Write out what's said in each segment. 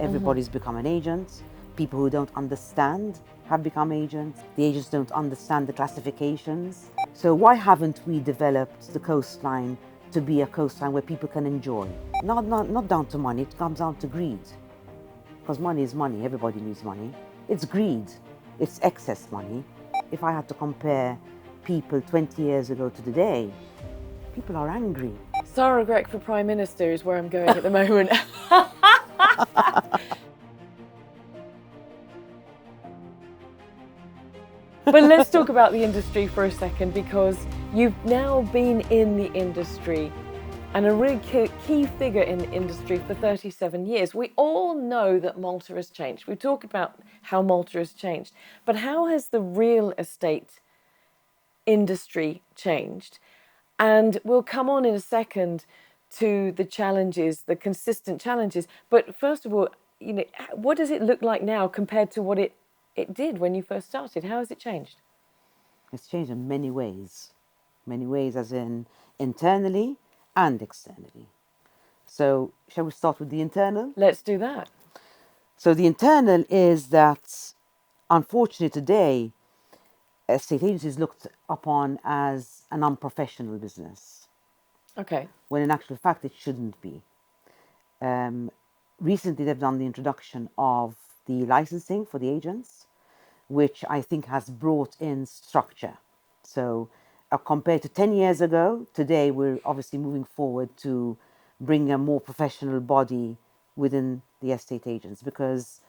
Everybody's become an agent. People who don't understand have become agents. The agents don't understand the classifications. So why haven't we developed the coastline to be a coastline where people can enjoy? Not down to money, it comes down to greed. Because money is money, everybody needs money. It's greed, it's excess money. If I had to compare people 20 years ago to today, people are angry. Sara Grech for Prime Minister is where I'm going at the moment. But let's talk about the industry for a second, because you've now been in the industry and a really key figure in the industry for 37 years. We all know that Malta has changed. We talk about how Malta has changed, but how has the real estate industry changed? And we'll come on in a second to the challenges, the consistent challenges. But first of all, what does it look like now compared to what it did when you first started? How has it changed? It's changed in many ways as in internally and externally. So shall we start with the internal? Let's do that. So the internal is that, unfortunately today, estate agencies looked upon as an unprofessional business. Okay. When in actual fact it shouldn't be. Recently they've done the introduction of the licensing for the agents, which I think has brought in structure. So compared to 10 years ago, today we're obviously moving forward to bring a more professional body within the estate agents, because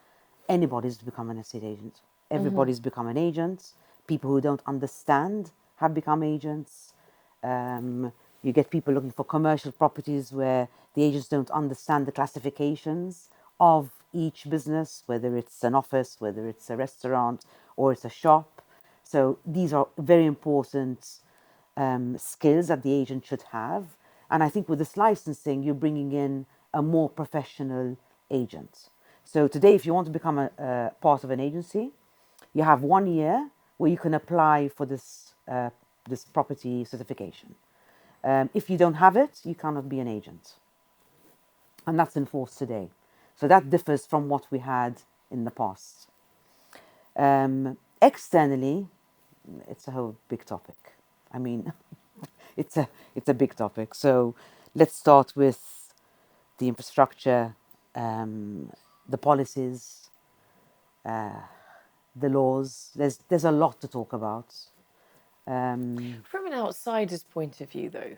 anybody's become an estate agent. Everybody's become an agent. People who don't understand have become agents. You get people looking for commercial properties where the agents don't understand the classifications of each business, whether it's an office, whether it's a restaurant, or it's a shop. So these are very important skills that the agent should have. And I think with this licensing, you're bringing in a more professional agent. So today, if you want to become a part of an agency, you have 1 year where you can apply for this property certification. If you don't have it, you cannot be an agent. And that's enforced today. So that differs from what we had in the past. Externally, it's a whole big topic. I mean, it's a big topic. So let's start with the infrastructure, the policies, the laws. There's a lot to talk about. From an outsider's point of view, though,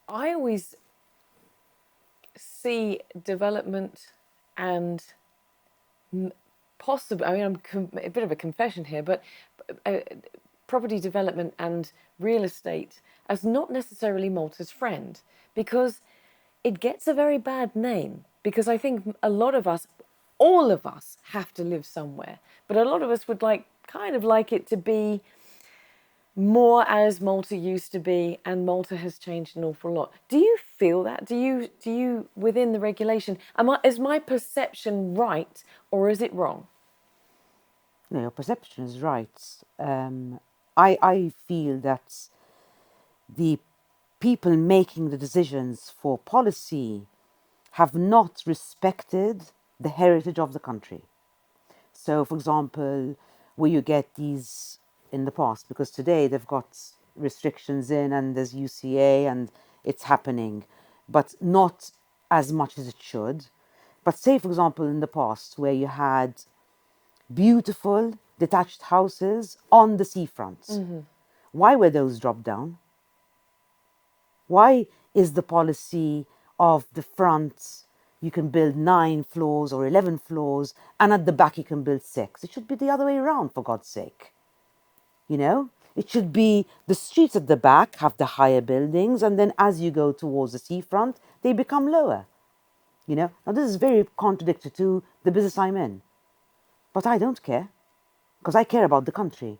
I always see development and possibly, I mean, I'm a bit of a confession here, but property development and real estate as not necessarily Malta's friend, because it gets a very bad name. Because I think a lot of us, all of us, have to live somewhere, but a lot of us would kind of like it to be more as Malta used to be, and Malta has changed an awful lot. Do you feel that? Do you within the regulation, is my perception right or is it wrong? No, your perception is right. I feel that the people making the decisions for policy have not respected the heritage of the country. So, for example, where you get these in the past, because today they've got restrictions in and there's UCA and it's happening, but not as much as it should. But say, for example, in the past where you had beautiful detached houses on the seafront, why were those dropped down? Why is the policy of the front you can build 9 floors or 11 floors, and at the back you can build 6? It should be the other way around, for God's sake. It should be the streets at the back have the higher buildings, and then as you go towards the seafront, they become lower. Now this is very contradictory to the business I'm in. But I don't care, because I care about the country.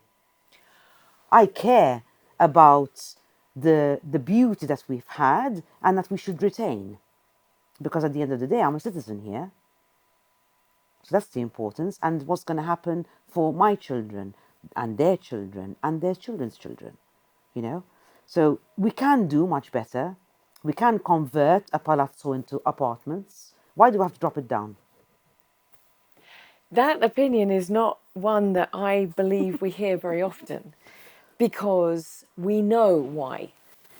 I care about the beauty that we've had and that we should retain. Because at the end of the day, I'm a citizen here. So that's the importance. And what's going to happen for my children and their children and their children's children, So we can do much better. We can convert a palazzo into apartments. Why do we have to drop it down? That opinion is not one that I believe we hear very often, because we know why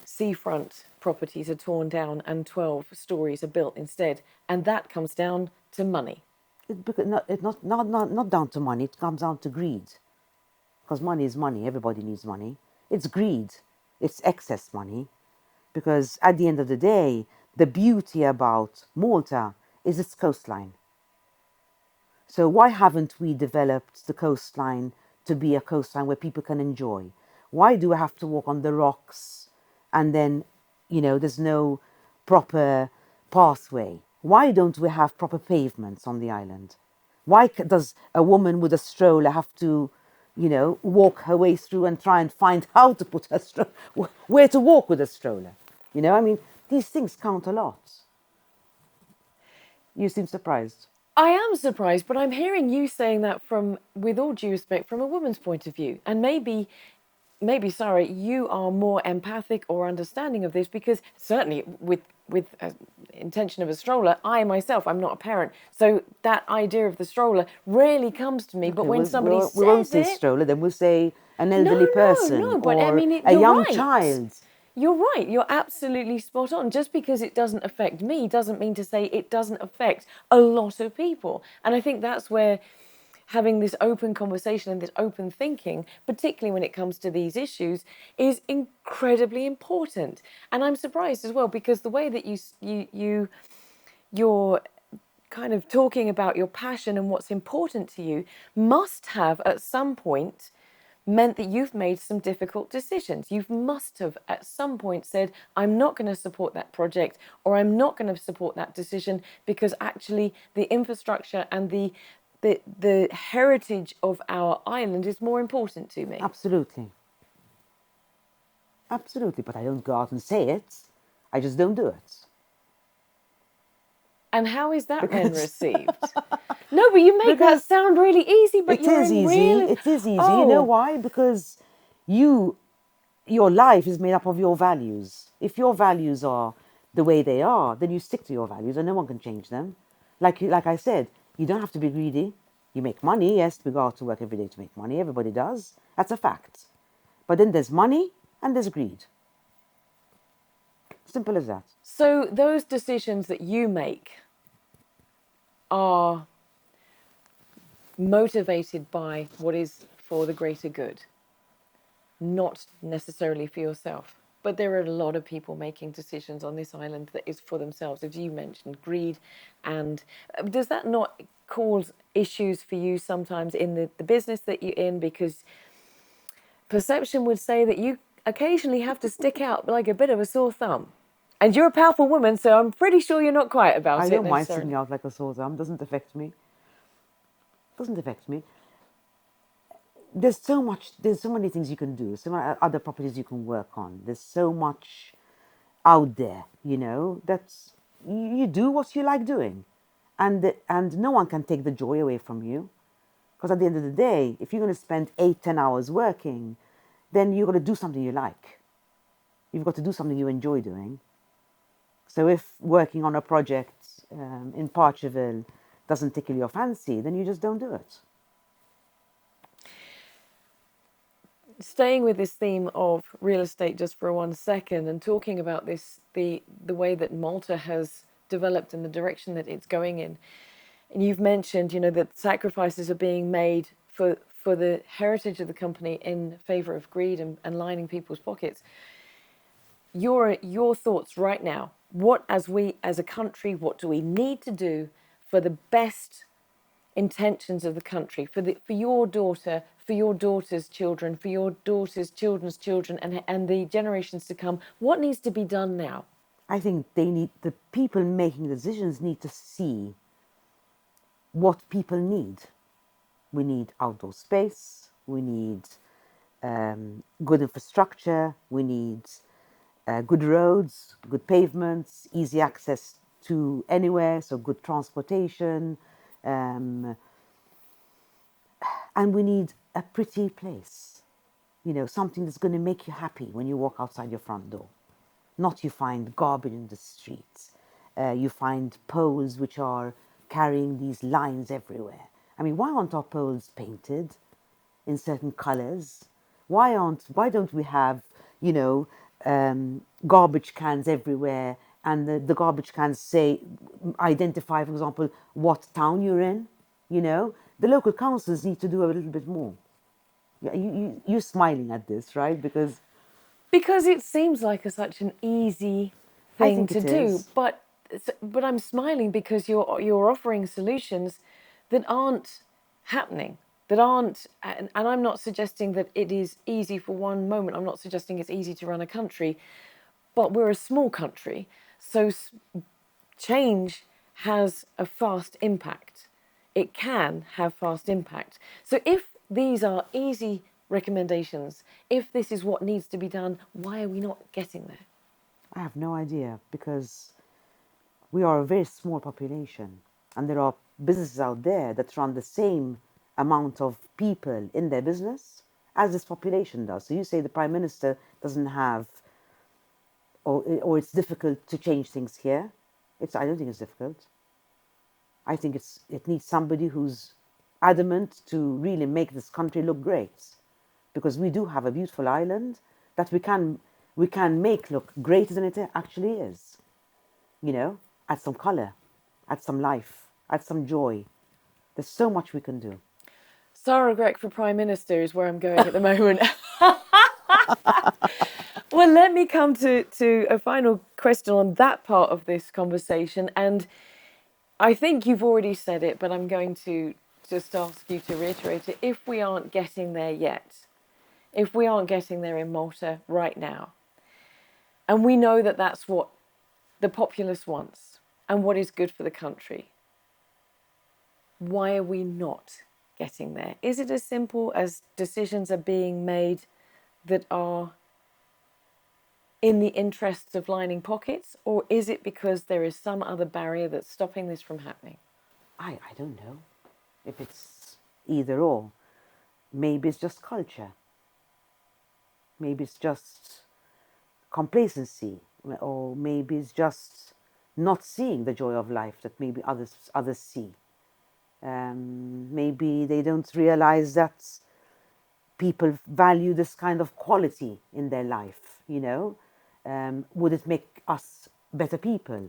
seafront properties are torn down and 12 stories are built instead. And that comes down to money. Not down to money, it comes down to greed. Because money is money, everybody needs money. It's greed, it's excess money. Because at the end of the day, the beauty about Malta is its coastline. So why haven't we developed the coastline to be a coastline where people can enjoy? Why do we have to walk on the rocks and then, there's no proper pathway? Why don't we have proper pavements on the island? Why does a woman with a stroller have to, walk her way through and try and find how to put her where to walk with a stroller? These things count a lot. You seem surprised. I am surprised, but I'm hearing you saying that from, with all due respect, from a woman's point of view. And maybe, Sarah, you are more empathic or understanding of this, because certainly with intention of a stroller, I myself, I'm not a parent, so that idea of the stroller rarely comes to me. But Okay, when somebody we won't says say it, stroller, then we'll say an no, elderly no, person no. But I or mean, a you're young right. child. You're right. You're absolutely spot on. Just because it doesn't affect me doesn't mean to say it doesn't affect a lot of people. And I think that's where having this open conversation and this open thinking, particularly when it comes to these issues, is incredibly important. And I'm surprised as well, because the way that you're kind of talking about your passion and what's important to you must have at some point meant that you've made some difficult decisions. You must have at some point said, I'm not going to support that project, or I'm not going to support that decision, because actually the infrastructure and the heritage of our island is more important to me. Absolutely. Absolutely. But I don't go out and say it. I just don't do it. And how is that then Because received? No, but you make that because sound really easy, but it you're is in easy. real... It is easy. You know Oh, why? Because your life is made up of your values. If your values are the way they are, then you stick to your values and no one can change them. Like I said, you don't have to be greedy. You make money, yes, we go out to work every day to make money. Everybody does. That's a fact. But then there's money and there's greed. Simple as that. so those decisions that you make are motivated by what is for the greater good, not necessarily for yourself. But there are a lot of people making decisions on this island that is for themselves, as you mentioned, greed. And does that not cause issues for you sometimes in the business that you're in? Because perception would say that you occasionally have to stick out like a bit of a sore thumb. And you're a powerful woman, so I'm pretty sure you're not quiet about I it don't mind sticking necessarily. out like a sore thumb. Doesn't affect me. Doesn't affect me. There's so much. There's so many things you can do. So many other properties you can work on. There's so much out there. That's you do what you like doing, and no one can take the joy away from you. Because at the end of the day, if you're going to spend 8, 10 hours working, then you've got to do something you like. You've got to do something you enjoy doing. So if working on a project in Portugal doesn't tickle your fancy, then you just don't do it. Staying with this theme of real estate just for 1 second, and talking about this, the way that Malta has developed and the direction that it's going in. And you've mentioned, that sacrifices are being made for the heritage of the company in favor of greed and lining people's pockets. Your thoughts right now. What, as a country, what do we need to do for the best intentions of the country, for your daughter, for your daughter's children, for your daughter's children's children, and the generations to come? What needs to be done now? I think the people making decisions need to see what people need. We need outdoor space. We need good infrastructure. We need good roads, good pavements, easy access to anywhere, so good transportation. Um, and we need a pretty place, something that's going to make you happy when you walk outside your front door. Not you find garbage in the streets, You find poles which are carrying these lines everywhere. I mean, why aren't our poles painted in certain colors? Why don't we have, you know, garbage cans everywhere, and the garbage cans say, identify, for example, what town you're in? You know, the local councils need to do a little bit more. Yeah, you're smiling at this, right? Because it seems like such an easy I thing think to it do, is. but I'm smiling because you're offering solutions that aren't happening, that aren't, and I'm not suggesting that it is easy for one moment. I'm not suggesting it's easy to run a country, but we're a small country, so change has a fast impact. It can have fast impact. So if these are easy recommendations, if this is what needs to be done, why are we not getting there? I have no idea, because we are a very small population, and there are businesses out there that run the same amount of people in their business as this population does. So you say the prime minister doesn't have, or it's difficult to change things here. I don't think it's difficult. I think it needs somebody who's adamant to really make this country look great, because we do have a beautiful island that we can make look greater than it actually is. You know, add some color, add some life, add some joy. There's so much we can do. Sara Grech for Prime Minister is where I'm going at the moment. Well, let me come to a final question on that part of this conversation. And I think you've already said it, but I'm going to just ask you to reiterate it. If we aren't getting there yet, if we aren't getting there in Malta right now, and we know that that's what the populace wants and what is good for the country, why are we not getting there? Is it as simple as decisions are being made that are in the interests of lining pockets, or is it because there is some other barrier that's stopping this from happening? I don't know if it's either or. Maybe it's just culture. Maybe it's just complacency, or maybe it's just not seeing the joy of life that maybe others see. Maybe they don't realize that people value this kind of quality in their life. Would it make us better people?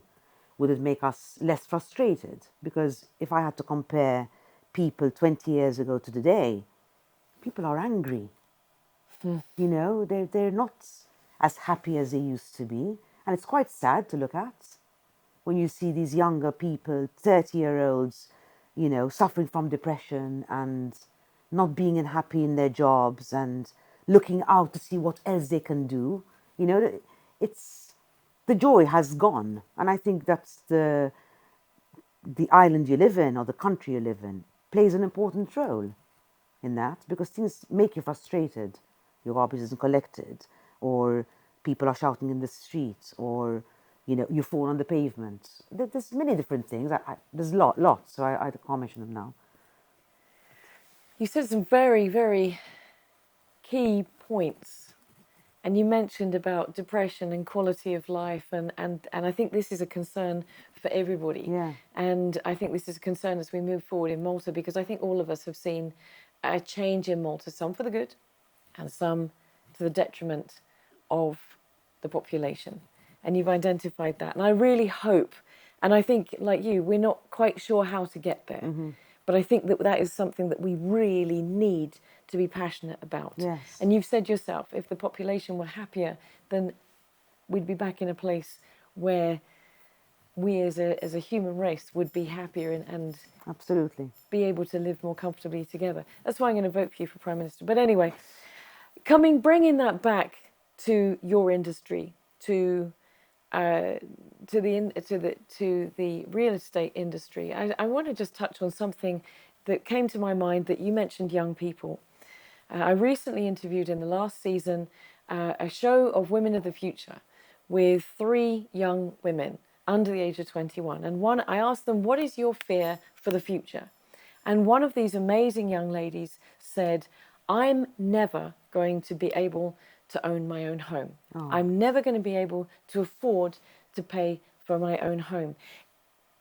Would it make us less frustrated? Because if I had to compare people 20 years ago to today, people are angry. They're not as happy as they used to be. And it's quite sad to look at when you see these younger people, 30-year-olds, suffering from depression and not being happy in their jobs and looking out to see what else they can do. It's the joy has gone. And I think that's the island you live in, or the country you live in, plays an important role in that, because things make you frustrated. Your garbage isn't collected, or people are shouting in the streets, or you fall on the pavement. There's many different things. There's lots. So I can't mention them now. You said some very, very key points. And you mentioned about depression and quality of life, and I think this is a concern for everybody. Yeah. And I think this is a concern as we move forward in Malta, because I think all of us have seen a change in Malta, some for the good and some to the detriment of the population. And you've identified that. And I really hope, and I think, like you, we're not quite sure how to get there. But I think that is something that we really need to be passionate about. Yes. And you've said yourself, if the population were happier, then we'd be back in a place where we as a human race would be happier and Absolutely. be able to live more comfortably together. That's why I'm going to vote for you for Prime Minister. But anyway, bringing that back to your industry, to the real estate industry, I want to just touch on something that came to my mind, that you mentioned young people. I recently interviewed in the last season a show of Women of the Future with 3 young women under the age of 21. And I asked them, what is your fear for the future? And one of these amazing young ladies said, I'm never going to be able to own my own home. I'm never going to be able to afford to pay for my own home.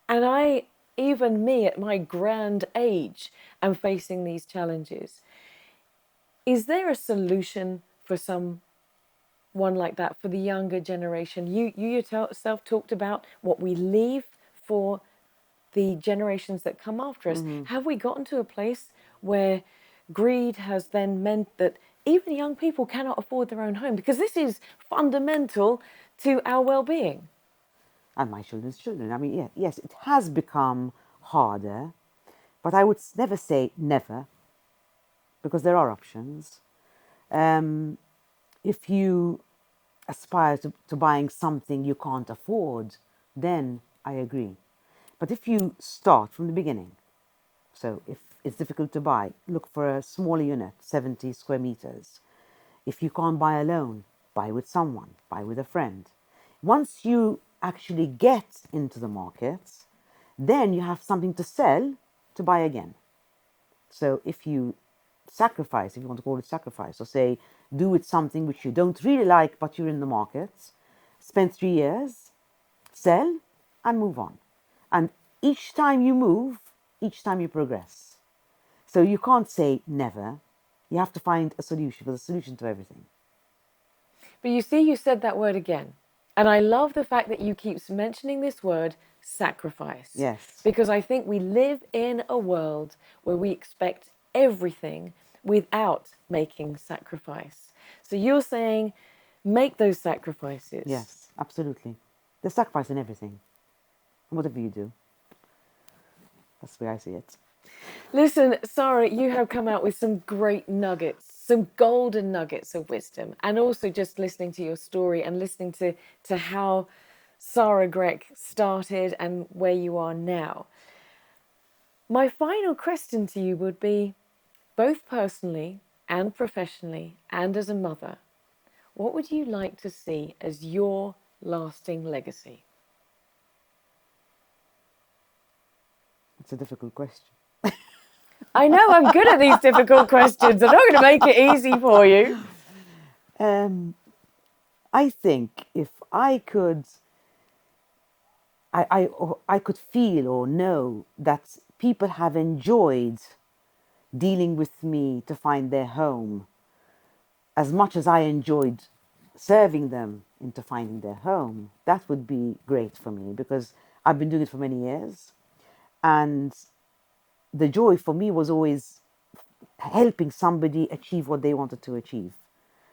And even me at my grand age, am facing these challenges. Is there a solution for someone like that, for the younger generation? You yourself talked about what we leave for the generations that come after us. Have we gotten to a place where greed has then meant that even young people cannot afford their own home? Because this is fundamental to our well-being. And my children's children. I mean, yeah, yes, it has become harder, but I would never say never, because there are options. If you aspire to buying something you can't afford, then I agree. But if you start from the beginning, so if it's difficult to buy, look for a smaller unit, 70 square meters. If you can't buy alone, buy with someone, buy with a friend. Once you actually get into the market, then you have something to sell to buy again. So if you sacrifice, if you want to call it sacrifice, or say do with something which you don't really like but you're in the market, spend 3 years, sell, and move on. And each time you move, each time you progress. So you can't say never. You have to find a solution. There's a solution to everything. But you see, you said that word again. And I love the fact that you keep mentioning this word, sacrifice. Yes. Because I think we live in a world where we expect everything without making sacrifice. So you're saying, make those sacrifices. Yes, absolutely. There's sacrifice in everything. Whatever you do. That's the way I see it. Listen, Sara, you have come out with some great nuggets, some golden nuggets of wisdom, and also just listening to your story and listening to how Sara Grech started and where you are now. My final question to you would be, both personally and professionally and as a mother, what would you like to see as your lasting legacy? It's a difficult question. I know I'm good at these difficult questions. I'm not going to make it easy for you. I think if I could, I could feel or know that people have enjoyed dealing with me to find their home as much as I enjoyed serving them into finding their home, that would be great for me, because I've been doing it for many years. And the joy for me was always helping somebody achieve what they wanted to achieve.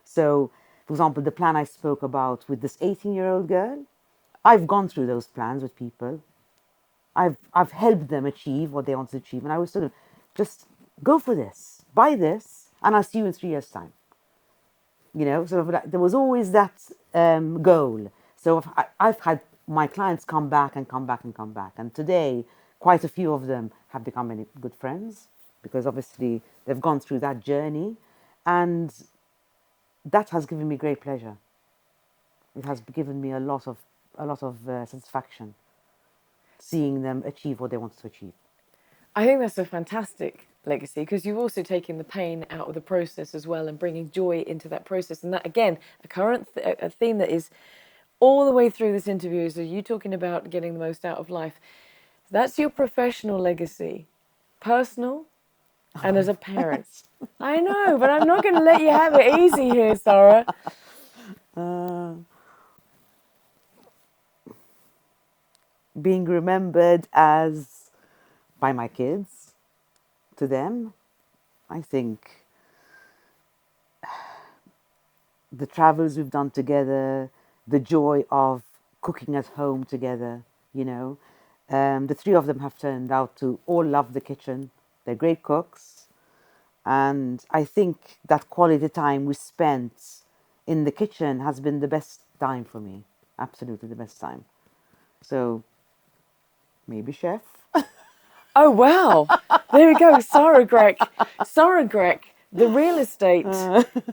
So, for example, the plan I spoke about with this 18-year-old girl, I've gone through those plans with people. I've helped them achieve what they wanted to achieve, and I was sort of just go for this, buy this, and I'll see you in 3 years' time. Sort of like, there was always that goal. So I've had my clients come back and come back and come back, and today quite a few of them have become many good friends, because obviously they've gone through that journey, and that has given me great pleasure. It has given me a lot of satisfaction, seeing them achieve what they wanted to achieve. I think that's a fantastic legacy, because you've also taken the pain out of the process as well and bringing joy into that process. And that, again, a theme that is all the way through this interview is you talking about getting the most out of life. That's your professional legacy, personal, and as a parent. I know, but I'm not going to let you have it easy here, Sara. Being remembered as by my kids, to them, I think the travels we've done together, the joy of cooking at home together, the three of them have turned out to all love the kitchen. They're great cooks. And I think that quality time we spent in the kitchen has been the best time for me. Absolutely the best time. So maybe chef. Oh, wow. There we go. Sara Grech. Sara Grech, the real estate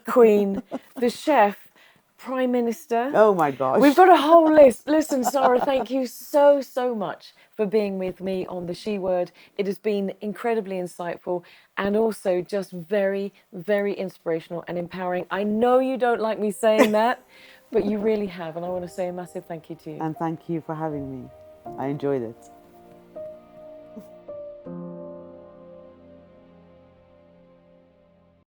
queen, the chef, prime minister. Oh my gosh. We've got a whole list. Listen, Sara, thank you so, so much for being with me on the She Word. It has been incredibly insightful and also just very, very inspirational and empowering. I know you don't like me saying that, But you really have, and I want to say a massive thank you to you. And thank you for having me. I enjoyed it.